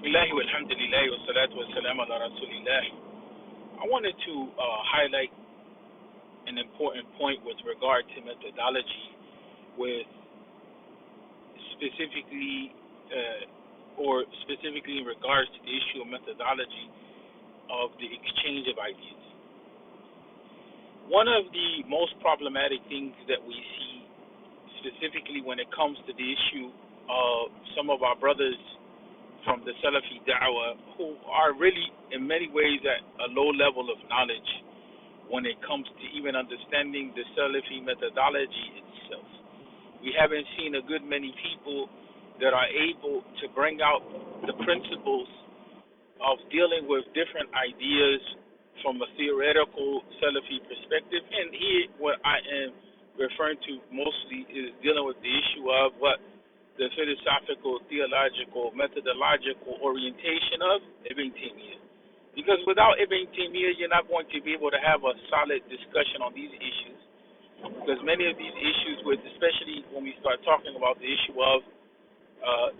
Bismillah walhamdulillah wa salatu wa salam ala rasulillah. I wanted to highlight an important point with regard to methodology, with specifically specifically in regards to the issue of methodology of the exchange of ideas. One of the most problematic things that we see, specifically when it comes to the issue of some of our brothers from the Salafi da'wah, who are really in many ways at a low level of knowledge when it comes to even understanding the Salafi methodology itself. We haven't seen a good many people that are able to bring out the principles of dealing with different ideas from a theoretical Salafi perspective. And here, what I am referring to mostly is dealing with the issue of what the philosophical, theological, methodological orientation of Ibn Taymiyyah. Because without Ibn Taymiyyah, you're not going to be able to have a solid discussion on these issues. Because many of these issues, especially when we start talking about the issue of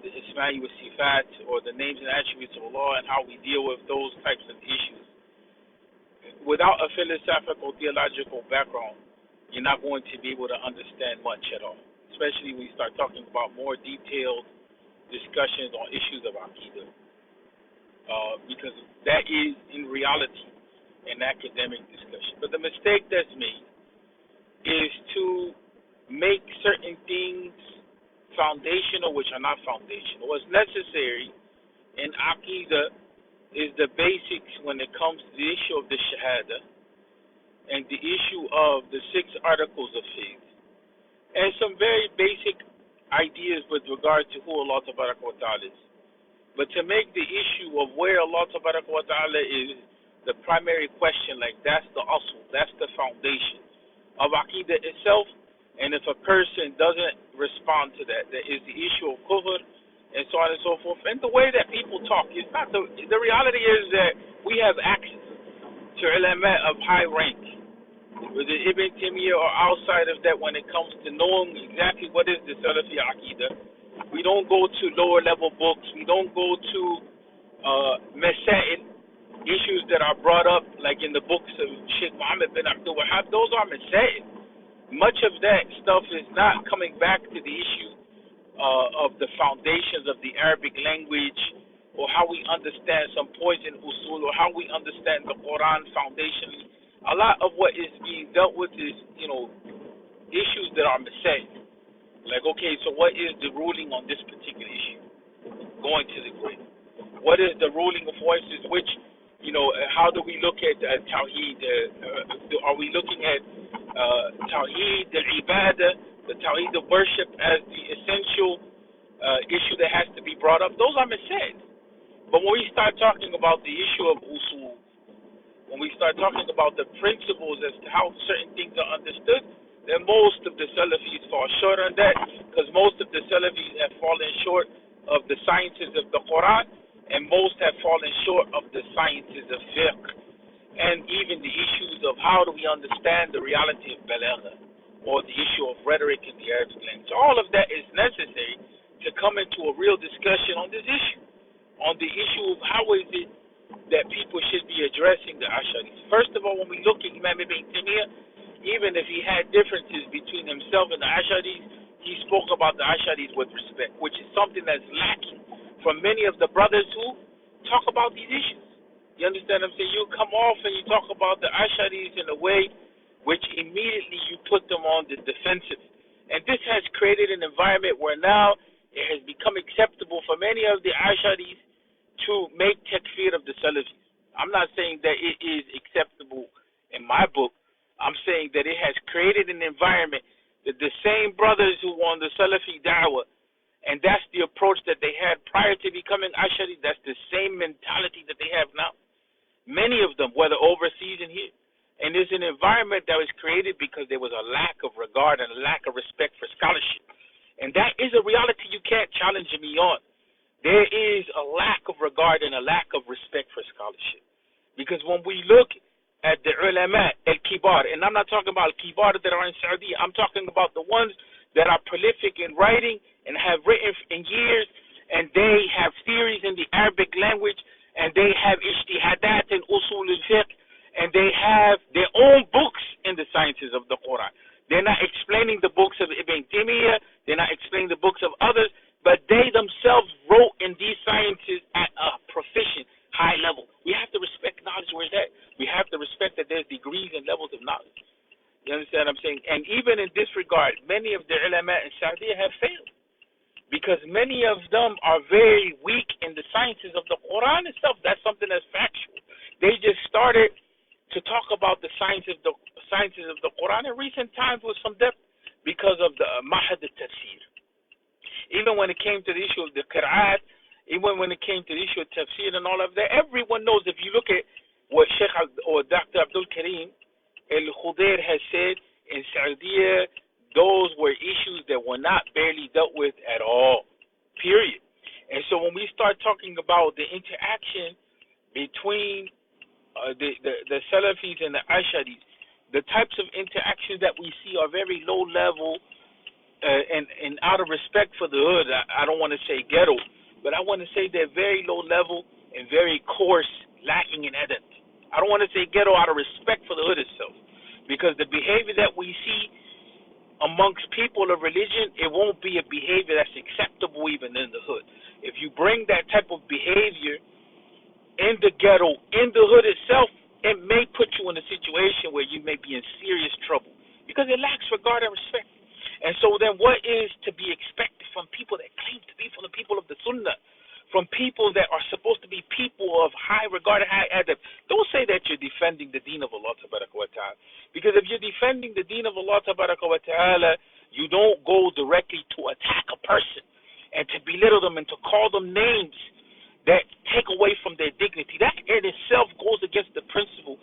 the Isma'i wa Sifat, or the names and attributes of Allah, and how we deal with those types of issues, without a philosophical, theological background, you're not going to be able to understand much at all, especially when you start talking about more detailed discussions on issues of Aqidah. Because that is, in reality, an academic discussion. But the mistake that's made is to make certain things foundational which are not foundational. What's necessary in Aqidah is the basics when it comes to the issue of the Shahada and the issue of the 6 articles of faith, and some very basic ideas with regard to who Allah Tabaraka wa Ta'ala is. But to make the issue of where Allah Tabaraka wa Ta'ala is the primary question, like that's the asl, that's the foundation of Aqidah itself, and if a person doesn't respond to that, that is the issue of kufr, and so on and so forth. And the way that people talk, it's not the reality is that we have access to ulama of high rank, whether Ibn Taymiyyah or outside of that, when it comes to knowing exactly what is the Salafi Aqidah. We don't go to lower level books. We don't go to masail, issues that are brought up like in the books of Shaykh Muhammad bin Abdul Wahhab. Those are masail. Much of that stuff is not coming back to the issue of the foundations of the Arabic language, or how we understand some points in usul, or how we understand the Quran foundationally. A lot of what is being dealt with is, issues that are masail. Like, okay, so what is the ruling on this particular issue? Going to the grave. What is the ruling of voices? Which, how do we look at Tawheed? Are we looking at Tawheed, the Ibadah, the Tawheed of worship as the essential issue that has to be brought up? Those are masail. But when we start talking about the issue of usul, when we start talking about the principles as to how certain things are understood, then most of the Salafis fall short on that, because most of the Salafis have fallen short of the sciences of the Quran, and most have fallen short of the sciences of fiqh, and even the issues of how do we understand the reality of balagha, or the issue of rhetoric in the Arabic language. So all of that is necessary to come into a real discussion on this issue, on the issue of how is it that people should be addressing the Asharees. First of all, when we look at Imam Ibn Taymiyyah, even if he had differences between himself and the Asharees, he spoke about the Asharees with respect, which is something that's lacking from many of the brothers who talk about these issues. You understand what I'm saying? You come off and you talk about the Asharees in a way which immediately you put them on the defensive. And this has created an environment where now it has become acceptable for many of the Asharees to make takfir of the Salafis. I'm not saying that it is acceptable in my book. I'm saying that it has created an environment that the same brothers who were on the Salafi da'wah, and that's the approach that they had prior to becoming Ashari, that's the same mentality that they have now. Many of them, whether overseas and here. And there's an environment that was created because there was a lack of regard and a lack of respect for scholarship. And that is a reality you can't challenge me on. There is a lack of regard and a lack of respect for scholarship. Because when we look at the ulama, al-kibar, and I'm not talking about al-kibar that are in Saudi, I'm talking about the ones that are prolific in writing and have written in years and they have theories in the Arabic language, and they have ijtihadat in usul al-fiqh, and they have their own books in the sciences of the Quran. They're not explaining the books of Ibn Taymiyyah, they're not explaining the books of others, but they themselves wrote in these sciences at a proficient, high level. We have to respect knowledge where it's at. We have to respect that there's degrees and levels of knowledge. You understand what I'm saying? And even in this regard, many of the ulama in Saudi have failed, because many of them are very weak in the sciences of the Quran itself. That's something that's factual. They just started to talk about the sciences of the Quran in recent times with some depth because of the Mahad al-Tafsir. Even when it came to the issue of the Qira'at, even when it came to the issue of Tafsir and all of that, everyone knows, if you look at what Sheikh or Dr. Abdul Karim al-Khudair has said, in Saudi, those were issues that were not barely dealt with at all, period. And so when we start talking about the interaction between the Salafees and the Asharees, the types of interactions that we see are very low level, and out of respect for the hood, I don't want to say ghetto, but I want to say they're very low level and very coarse, lacking in adab. I don't want to say ghetto out of respect for the hood itself, because the behavior that we see amongst people of religion, it won't be a behavior that's acceptable even in the hood. If you bring that type of behavior in the ghetto, in the hood itself, it may put you in a situation where you may be in serious trouble, because it lacks regard and respect. And so then what is to be expected from people that claim to be from the people of the Sunnah, from people that are supposed to be people of high regard and high adab? Don't say that you're defending the deen of Allah tabaraka wa ta'ala, because if you're defending the deen of Allah tabaraka wa ta'ala, you don't go directly to attack a person and to belittle them and to call them names that take away from their dignity. That in itself goes against the principle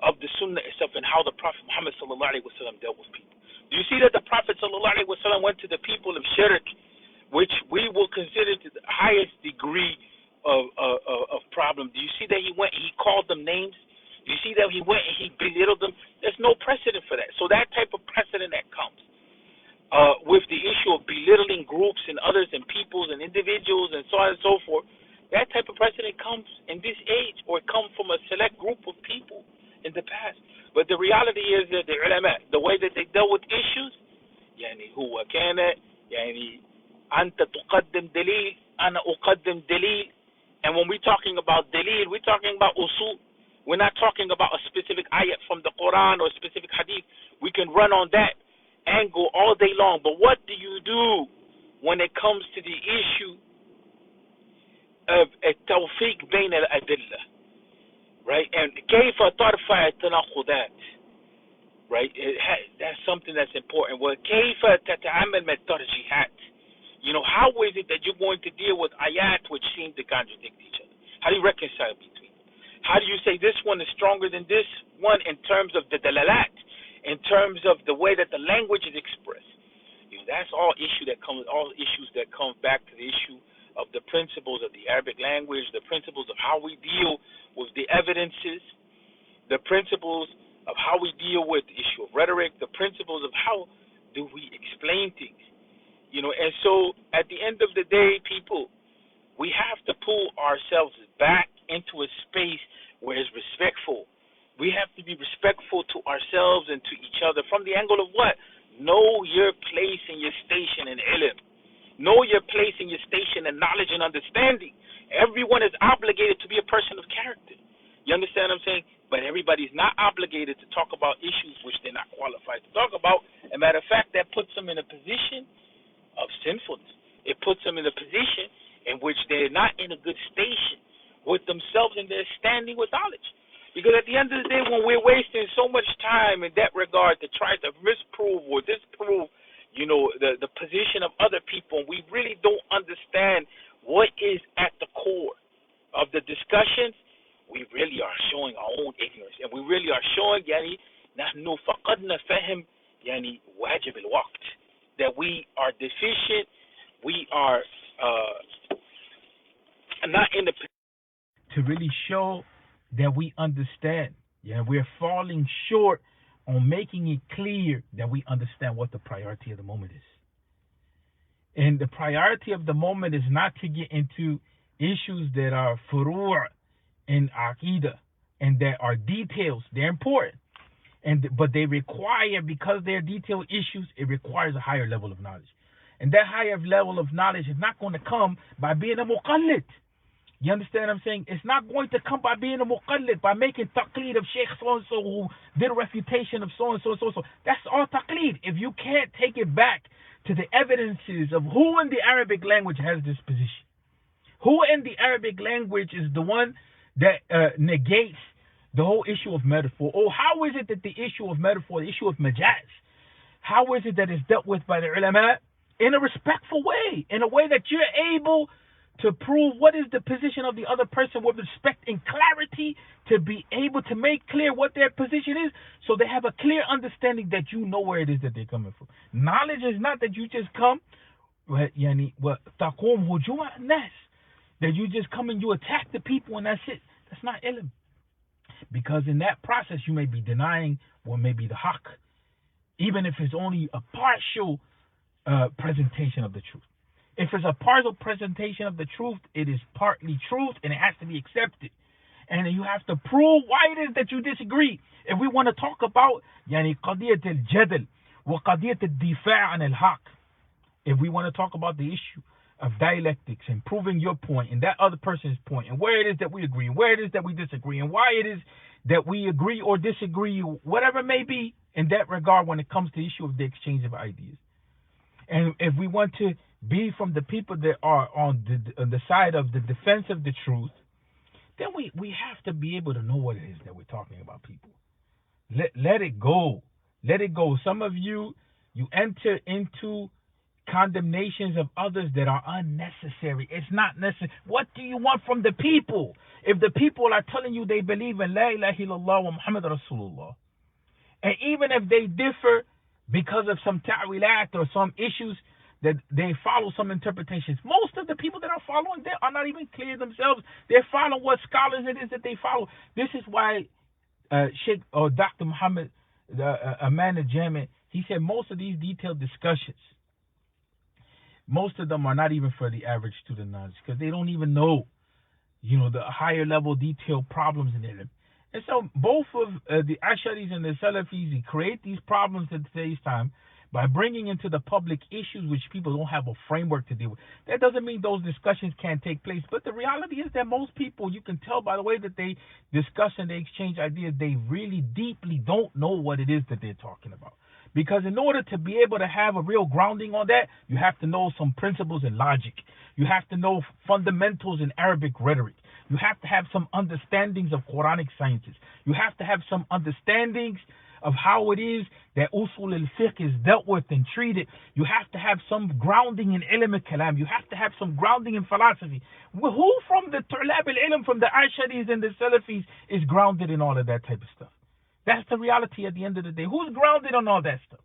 of the Sunnah itself and how the Prophet Muhammad sallallahu alaihi wasallam dealt with people. Do you see that the Prophet sallallahu alaihi wasallam went to the people of Shirk, which we will consider to the highest degree of problem? Do you see that he called them names? Do you see that he went and he belittled them? There's no precedent for that. So that type of precedent that comes with the issue of belittling groups and others and peoples and individuals and so on and so forth, that type of precedent comes in this age, or it comes from a select group of people in the past. But the reality is that the ulama, the way that they dealt with issues, يعني هو كان يعني أنت تقدم دليل أنا أقدم دليل. And when we're talking about dalil, we're talking about usul. We're not talking about a specific ayat from the Quran or a specific hadith. We can run on that angle all day long. But what do you do when it comes to the issue of التوفيق بين الأدلة? Right? And كيف ترفع التناقضات? Right? That's something that's important. وكيف تتعامل مع الترجيحات? You know, how is it that you're going to deal with ayat which seem to contradict each other? How do you reconcile between them? How do you say this one is stronger than this one in terms of the dalalat, in terms of the way that the language is expressed? You know, that's all issues that come back to the issue of the principles of the Arabic language, the principles of how we deal with the evidences, the principles of how we deal with the issue of rhetoric, the principles of how do we explain things. You know, and so at the end of the day, people, we have to pull ourselves back into a space where it's respectful. We have to be respectful to ourselves and to each other from the angle of what? Know your place and your station in ilm. Know your place and your station in knowledge and understanding. Everyone is obligated to be a person of character. You understand what I'm saying? But everybody's not obligated to talk about issues which they're not qualified to talk about. As a matter of fact, that puts them in a position of sinfulness. It puts them in a position in which they're not in a good station with themselves and their standing with knowledge. Because at the end of the day, when we're wasting so much time in that regard to try to misprove or disprove, you know, the position of other people, and we really don't understand what is at the core of the discussions, we really are showing our own ignorance, and we really are showing يعني نحن فقدنا فهم يعني واجب الوقت, that we are deficient, we are not in the to really show that we understand. Yeah, we're falling short on making it clear that we understand what the priority of the moment is. And the priority of the moment is not to get into issues that are furu' in aqidah and that are details. They're important. But they require, because they're detailed issues, it requires a higher level of knowledge. And that higher level of knowledge is not going to come by being a muqallid. You understand what I'm saying? It's not going to come by being a muqallid, by making taqleed of Sheikh so-and-so who did a refutation of so-and-so, so-and-so. That's all taqleed. If you can't take it back to the evidences of who in the Arabic language has this position, who in the Arabic language is the one that negates the whole issue of metaphor, or how is it that the issue of metaphor, the issue of majaz, how is it that it's dealt with by the ulama in a respectful way, in a way that you're able to prove what is the position of the other person with respect and clarity, to be able to make clear what their position is, so they have a clear understanding that you know where it is that they're coming from. Knowledge is not that you just come, that you just come and you attack the people and that's it. That's not ilm. Because in that process you may be denying what may be the haqq, even if it's only a partial presentation of the truth. If it's a partial presentation of the truth, it is partly truth and it has to be accepted. And you have to prove why it is that you disagree. If we want to talk about قضية الجدل وقضية الدفاع عن الحق, if we want to talk about the issue of dialectics and proving your point and that other person's point, and where it is that we agree and where it is that we disagree, and why it is that we agree or disagree, whatever it may be in that regard when it comes to the issue of the exchange of ideas. And if we want to be from the people that are on the side of the defense of the truth, then we have to be able to know what it is that we're talking about, people. Let it go. Let it go. Some of you enter into condemnations of others that are unnecessary. It's not necessary. What do you want from the people? If the people are telling you they believe in La ilaha illallah wa Muhammad Rasulullah, and even if they differ because of some ta'wilat or some issues that they follow some interpretations, most of the people that are following, they are not even clear themselves. They're following what scholars it is that they follow. This is why Sheikh or Dr. Muhammad Aman al-Jami, he said most of these detailed discussions, most of them are not even for the average student knowledge, because they don't even know, the higher level detailed problems in it. And so both of the Asharees and the Salafees, they create these problems at today's time by bringing into the public issues which people don't have a framework to deal with. That doesn't mean those discussions can't take place, but the reality is that most people, you can tell by the way that they discuss and they exchange ideas, they really deeply don't know what it is that they're talking about. Because in order to be able to have a real grounding on that, you have to know some principles in logic. You have to know fundamentals in Arabic rhetoric. You have to have some understandings of Quranic sciences. You have to have some understandings of how it is that usul al-fiqh is dealt with and treated. You have to have some grounding in ilm al-kalam. You have to have some grounding in philosophy. Who from the tulab al-ilm, from the Asharees and the Salafees, is grounded in all of that type of stuff? That's the reality at the end of the day. Who's grounded on all that stuff?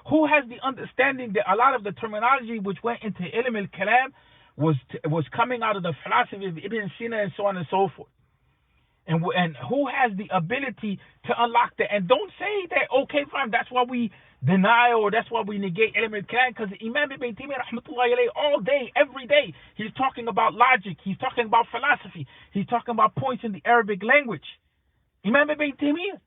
Who has the understanding that a lot of the terminology which went into ilm al-kalam was coming out of the philosophy of Ibn Sina and so on and so forth? And who has the ability to unlock that? And don't say that, okay, fine, that's why we deny or that's why we negate ilm al-kalam, because Imam Ibn Taymiyyah rahmatullahi alayhi, all day, every day, he's talking about logic, he's talking about philosophy, he's talking about points in the Arabic language. Imam Ibn Taymiyyah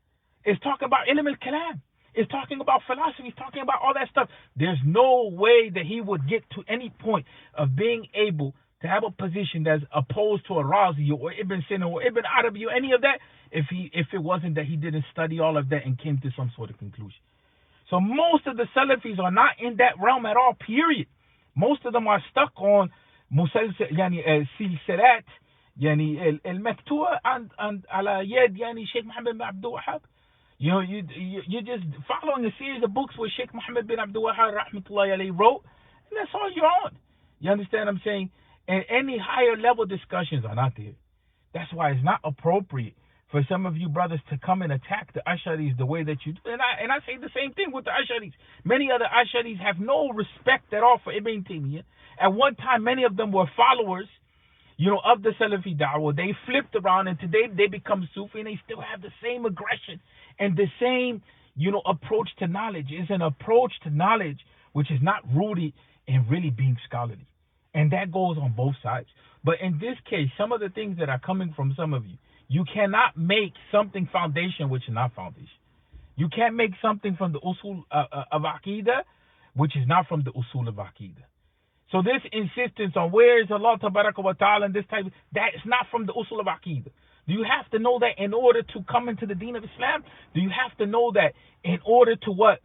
is talking about ilm al-kalam, is talking about philosophy, he's talking about all that stuff. There's no way that he would get to any point of being able to have a position that's opposed to a Razi or Ibn Sina or Ibn Arabi or any of that, if it wasn't that he didn't study all of that and came to some sort of conclusion. So most of the Salafis are not in that realm at all, period. Most of them are stuck on silsilat, al-maktu'a and ala yad Sheikh Muhammad bin Abdul Wahhab. You're just following a series of books where Sheikh Muhammad bin Abdul Wahhab rahmatullahi alayhi wrote, and that's all you're on. You understand what I'm saying? And any higher level discussions are not there. That's why it's not appropriate for some of you brothers to come and attack the Asharees the way that you do. And I say the same thing with the Asharees. Many other Asharees have no respect at all for Ibn Taymiyyah. At one time, many of them were followers, of the Salafi da'wah. They flipped around and today they become Sufi and they still have the same aggression and the same, approach to knowledge. It's an approach to knowledge which is not rooted and really being scholarly. And that goes on both sides. But in this case, some of the things that are coming from some of you, you cannot make something foundation which is not foundation. You can't make something from the usul of Aqidah which is not from the usul of Aqidah. So this insistence on where is Allah Tabaraka wa Ta'ala and this type, that is not from the usul of Aqidah. Do you have to know that in order to come into the deen of Islam? Do you have to know that in order to what?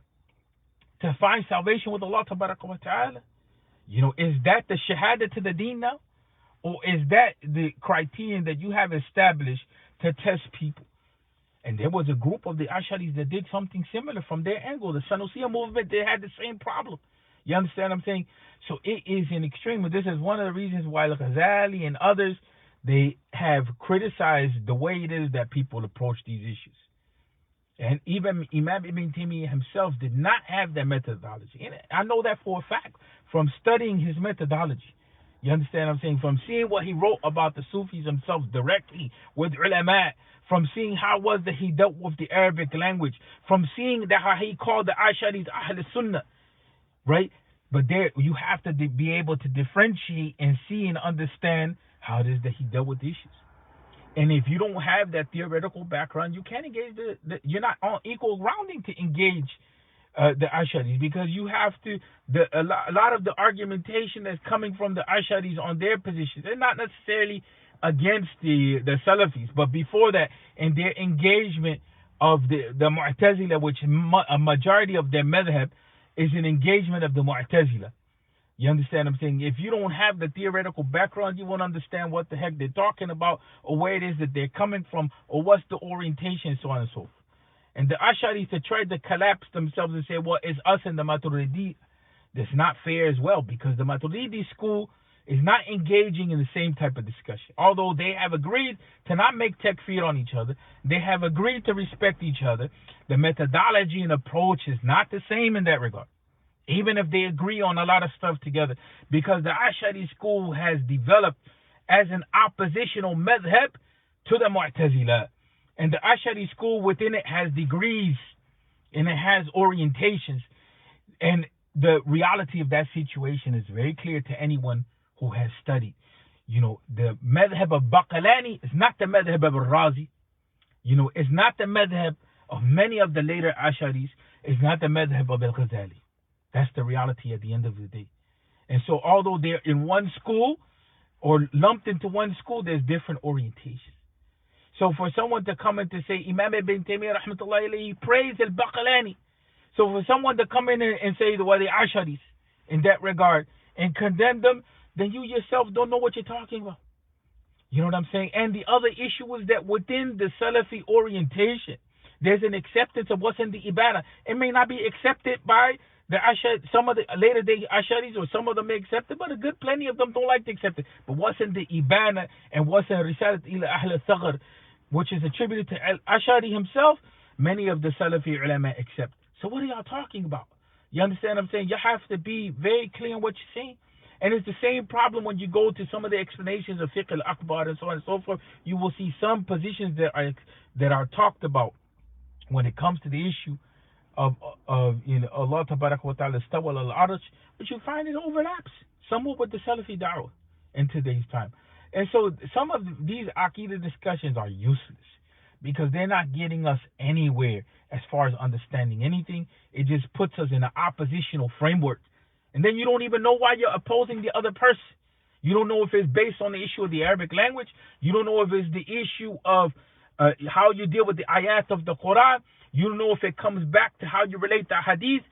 To find salvation with Allah Tabaraka wa Ta'ala? You know, is that the shahada to the deen now? Or is that the criterion that you have established to test people? And there was a group of the Asharees that did something similar from their angle. The Sanusiya movement, they had the same problem. You understand what I'm saying? So it is an extreme. This is one of the reasons why alGhazali and others, they have criticized the way it is that people approach these issues. And even Imam Ibn Taymiyyah himself did not have that methodology. And I know that for a fact from studying his methodology. You understand what I'm saying? From seeing what he wrote about the Sufis themselves directly with ulama, from seeing how it was that he dealt with the Arabic language, from seeing that how he called the Asharees Ahl Sunnah, right? But there you have to be able to differentiate and see and understand how it is that he dealt with issues. And if you don't have that theoretical background, you can't engage you're not on equal grounding to engage the Asharees, because you have to, a lot of the argumentation that's coming from the Asharees on their positions, they're not necessarily against the Salafees, but before that, in their engagement of the Mu'tazila, which a majority of their madhab is an engagement of the Mu'tazila. You understand what I'm saying? If you don't have the theoretical background, you won't understand what the heck they're talking about, or where it is that they're coming from, or what's the orientation, so on and so forth. And the Asharees that tried to collapse themselves and say, well, it's us and the Maturidi, that's not fair as well, because the Maturidi school is not engaging in the same type of discussion. Although they have agreed to not make takfir on each other, they have agreed to respect each other. The methodology and approach is not the same in that regard, even if they agree on a lot of stuff together, because the Ashari school has developed as an oppositional madhab to the Mu'tazila. And the Ashari school within it has degrees and it has orientations. And the reality of that situation is very clear to anyone who has studied. You know, the madhab of Baqalani is not the madhab of Razi. You know, it's not the madhab of many of the later Asharis. It's not the madhab of alGhazali. That's the reality at the end of the day. And so although they're in one school or lumped into one school, there's different orientations. So for someone to come in to say Imam Ibn Taymiyyah rahmatullahi alayhi praised al-Baqalani, so for someone to come in and say the Asharis in that regard and condemn them, then you yourself don't know what you're talking about. You know what I'm saying? And the other issue is that within the Salafi orientation, there's an acceptance of what's in the Ibana. It may not be accepted by the some of the later day Asharis, or some of them may accept it, but a good plenty of them don't like to accept it. But what's in the Ibana and what's in Risalat ila Ahl al-Thaghr, which is attributed to Ashari himself, many of the Salafi ulama accept. So what are y'all talking about? You understand what I'm saying? You have to be very clear in what you're saying. And it's the same problem when you go to some of the explanations of Fiqh al-Akbar and so on and so forth. You will see some positions that are talked about when it comes to the issue of you know, Allah Tabaraka wa Ta'ala Stawal al-Arsh, but you find it overlaps somewhat with the Salafi da'wah in today's time. And so some of these Aqidah discussions are useless because they're not getting us anywhere as far as understanding anything. It just puts us in an oppositional framework. And then you don't even know why you're opposing the other person. You don't know if it's based on the issue of the Arabic language. You don't know if it's the issue of how you deal with the ayat of the Quran. You don't know if it comes back to how you relate the hadith.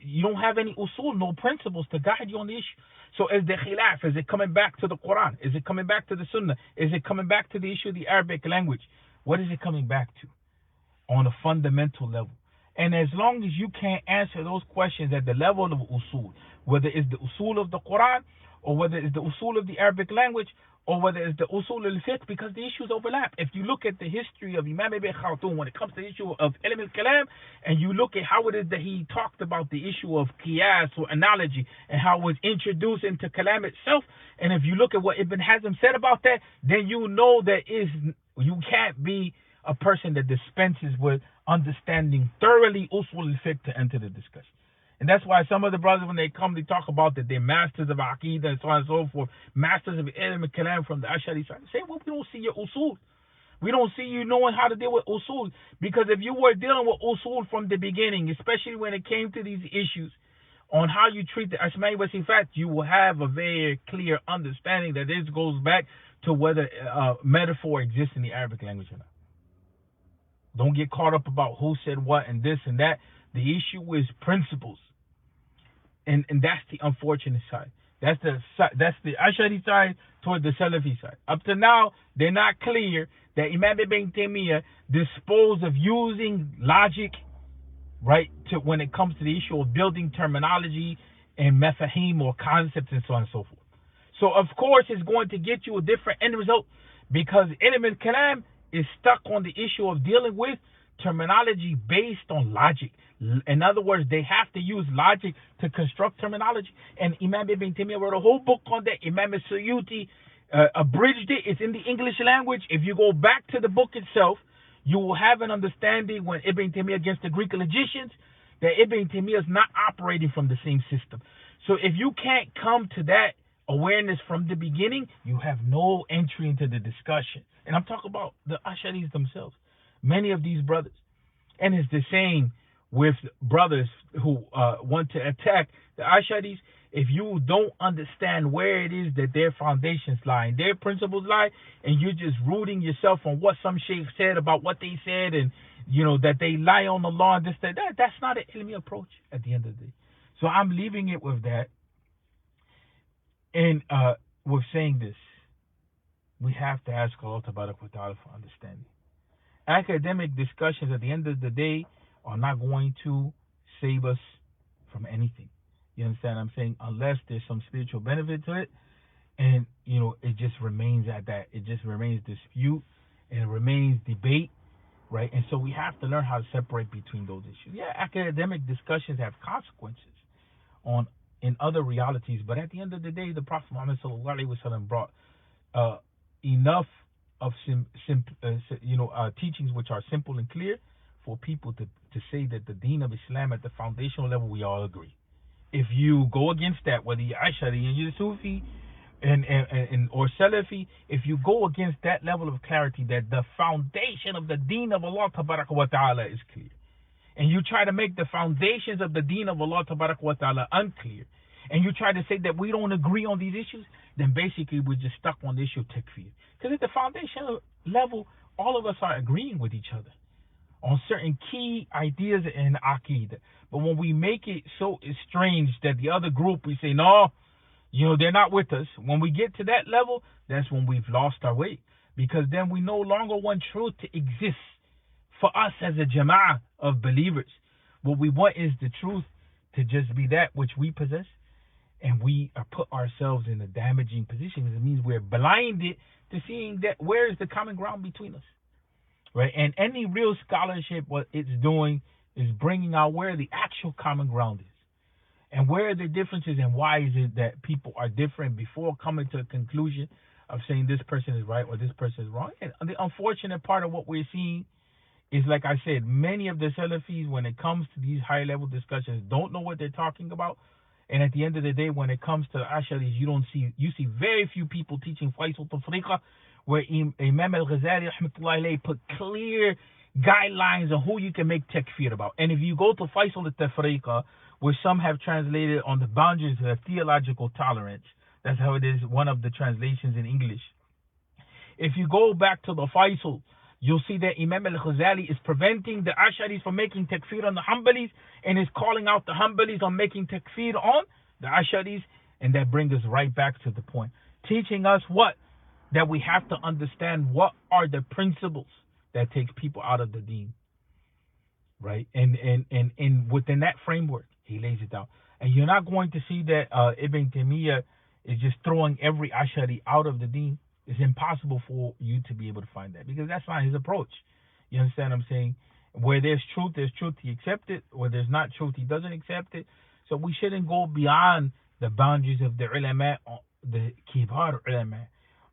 You don't have any usul, no principles to guide you on the issue. So is the khilaf, is it coming back to the Quran? Is it coming back to the Sunnah? Is it coming back to the issue of the Arabic language? What is it coming back to on a fundamental level? And as long as you can't answer those questions at the level of usul, whether it's the usul of the Quran, or whether it's the usul of the Arabic language, or whether it's the usul al-fiqh, because the issues overlap. If you look at the history of Imam Ibn Khaldun when it comes to the issue of ilm al-kalam, and you look at how it is that he talked about the issue of qiyas or analogy, and how it was introduced into kalam itself, and if you look at what Ibn Hazm said about that, then you know that you can't be a person that dispenses with understanding thoroughly usul al-fiqh to enter the discussion. And that's why some of the brothers, when they come, they talk about that they're masters of Aqidah and so on and so forth, masters of Ilm and Kalam from the Ashari side. Say, well, we don't see your usul. We don't see you knowing how to deal with usul. Because if you were dealing with usul from the beginning, especially when it came to these issues on how you treat the Asma'i wa Sifat, you will have a very clear understanding that this goes back to whether metaphor exists in the Arabic language or not. Don't get caught up about who said what and this and that. The issue is principles. And that's the unfortunate side. That's the Ashari side toward the Salafi side. Up to now, they're not clear that Imam Ibn Taymiyyah disposed of using logic, right, to when it comes to the issue of building terminology and mafahim or concepts and so on and so forth. So of course it's going to get you a different end result, because Ilm al-Kalam is stuck on the issue of dealing with terminology based on logic. In other words, they have to use logic to construct terminology. And Imam Ibn Taymiyyah wrote a whole book on that. Imam Suyuti abridged it. It's in the English language. If you go back to the book itself, you will have an understanding when Ibn Taymiyyah against the Greek logicians that Ibn Taymiyyah is not operating from the same system. So if you can't come to that awareness from the beginning, you have no entry into the discussion. And I'm talking about the Asharees themselves. Many of these brothers. And it's the same with brothers who want to attack the Asharees. If you don't understand where it is that their foundations lie and their principles lie, and you're just rooting yourself on what some sheikh said about what they said, and you know that they lie on the law and this, that's not an ilmi approach at the end of the day. So I'm leaving it with that. And with saying this, we have to ask Allah Tabarak wa Ta'ala for understanding. Academic discussions at the end of the day are not going to save us from anything. You understand what I'm saying? Unless there's some spiritual benefit to it, and you know, it just remains at that. It just remains dispute, and it remains debate, right? And so we have to learn how to separate between those issues. Yeah, academic discussions have consequences in other realities, but at the end of the day, the Prophet Muhammad ﷺ brought enough of teachings which are simple and clear for people to say that the deen of Islam at the foundational level, we all agree. If you go against that, whether you're Ashari and you're Sufi and or Salafi, if you go against that level of clarity that the foundation of the deen of Allah Tabaraka wa Ta'ala is clear, and you try to make the foundations of the deen of Allah Tabaraka wa Ta'ala unclear, and you try to say that we don't agree on these issues, then basically we're just stuck on the issue of takfir. Because at the foundational level, all of us are agreeing with each other on certain key ideas in Aqidah. But when we make it so estranged that the other group, we say, no, they're not with us. When we get to that level, that's when we've lost our way. Because then we no longer want truth to exist for us as a jama'ah of believers. What we want is the truth to just be that which we possess. And we are put ourselves in a damaging position, because it means we're blinded to seeing that where is the common ground between us, right? And any real scholarship, what it's doing is bringing out where the actual common ground is, and where are the differences, and why is it that people are different before coming to a conclusion of saying this person is right or this person is wrong. And the unfortunate part of what we're seeing is, like I said, many of the Salafis, when it comes to these high level discussions, don't know what they're talking about. And at the end of the day, when it comes to the Asharees, you see very few people teaching Faisal Tafriqa, where Imam alGhazali rahmatullahi put clear guidelines on who you can make takfir about. And if you go to Faisal al-Tafriqa, which some have translated on the boundaries of theological tolerance, that's how it is, one of the translations in English. If you go back to the Faisal, you'll see that Imam al-Ghazali is preventing the Asharis from making takfir on the Hanbalis, and is calling out the Hanbalis on making takfir on the Asharis. And that brings us right back to the point, teaching us what? That we have to understand what are the principles that take people out of the deen, right? And within that framework, he lays it down. And you're not going to see that Ibn Taymiyyah is just throwing every Ashari out of the deen. It's impossible for you to be able to find that, because that's not his approach. You understand what I'm saying? Where there's truth, he accepts it. Where there's not truth, he doesn't accept it. So we shouldn't go beyond the boundaries of the ulama, the kibar ulama,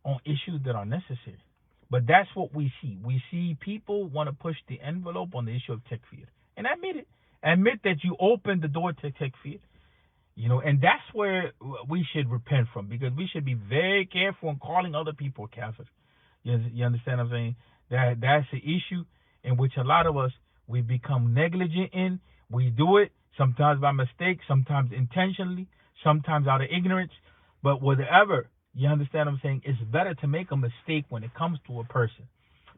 on issues that are necessary. But that's what we see. We see people want to push the envelope on the issue of takfir. And I admit it. Admit that you opened the door to takfir. And that's where we should repent from, because we should be very careful in calling other people kafir. You understand what I'm saying? That's the issue in which a lot of us, we become negligent in. We do it sometimes by mistake, sometimes intentionally, sometimes out of ignorance. But whatever, you understand what I'm saying? It's better to make a mistake when it comes to a person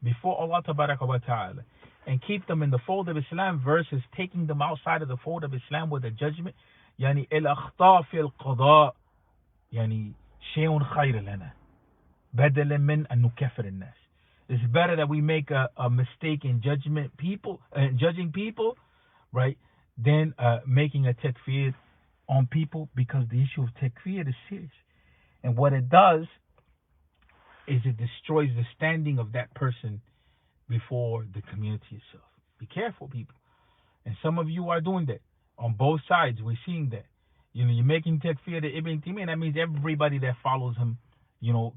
before Allah Tabaraka wa Ta'ala and keep them in the fold of Islam versus taking them outside of the fold of Islam with a judgment. يعني الأخطاء في القضاء يعني شيء خير لنا بدلا من أن نكفر الناس. It's better that we make a mistake in judging people, right, than making a takfir on people, because the issue of takfir is serious. And what it does is it destroys the standing of that person before the community itself. Be careful, people. And some of you are doing that. On both sides, we're seeing that. You're making takfir to Ibn Taymiyyah, and that means everybody that follows him,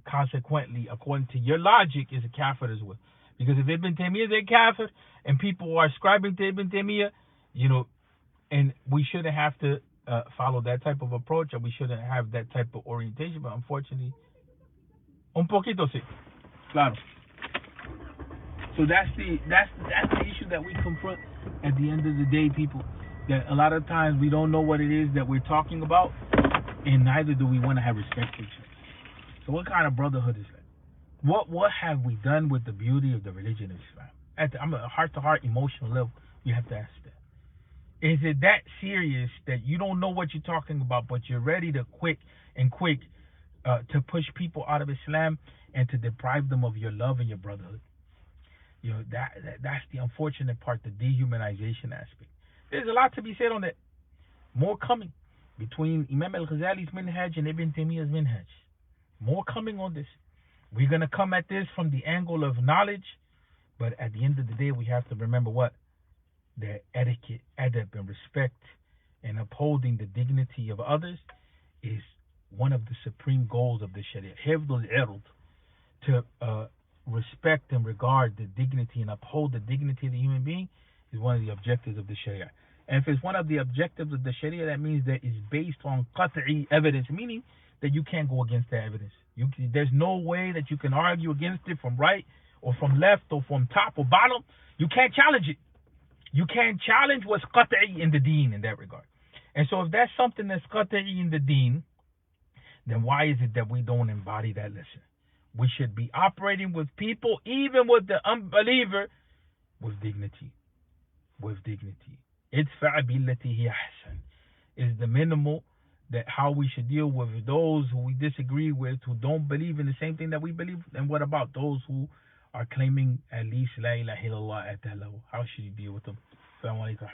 consequently, according to your logic, is a kafir as well. Because if Ibn Taymiyyah is a kafir, and people are ascribing to Ibn Taymiyyah, and we shouldn't have to follow that type of approach, or we shouldn't have that type of orientation, but unfortunately, un poquito sí. Claro. So that's the issue that we confront at the end of the day, people. That a lot of times we don't know what it is that we're talking about, and neither do we want to have respect for each other. So what kind of brotherhood is that? What have we done with the beauty of the religion of Islam? I'm a heart-to-heart, emotional level. You have to ask that. Is it that serious that you don't know what you're talking about, but you're ready to quick to push people out of Islam and to deprive them of your love and your brotherhood? That's the unfortunate part, the dehumanization aspect. There's a lot to be said on that. More coming between Imam alGhazali's minhaj and Ibn Taymiyyah's minhaj. More coming on this. We're going to come at this from the angle of knowledge, but at the end of the day, we have to remember what? That etiquette, adab, and respect, and upholding the dignity of others is one of the supreme goals of the Sharia. Hifdul ird, to respect and regard the dignity and uphold the dignity of the human being, is one of the objectives of the Sharia. And if it's one of the objectives of the Sharia, that means that it's based on qat'i evidence, meaning that you can't go against that evidence. There's no way that you can argue against it from right or from left or from top or bottom. You can't challenge it. You can't challenge what's qat'i in the deen in that regard. And so if that's something that's qat'i in the deen, then why is it that we don't embody that lesson? We should be operating with people, even with the unbeliever, with dignity. With dignity. Idfa' billati hiya ahsan is the minimal, that how we should deal with those who we disagree with, who don't believe in the same thing that we believe. And what about those who are claiming at least la ilaha illallah at that level? How should you deal with them? Assalamu alaikum.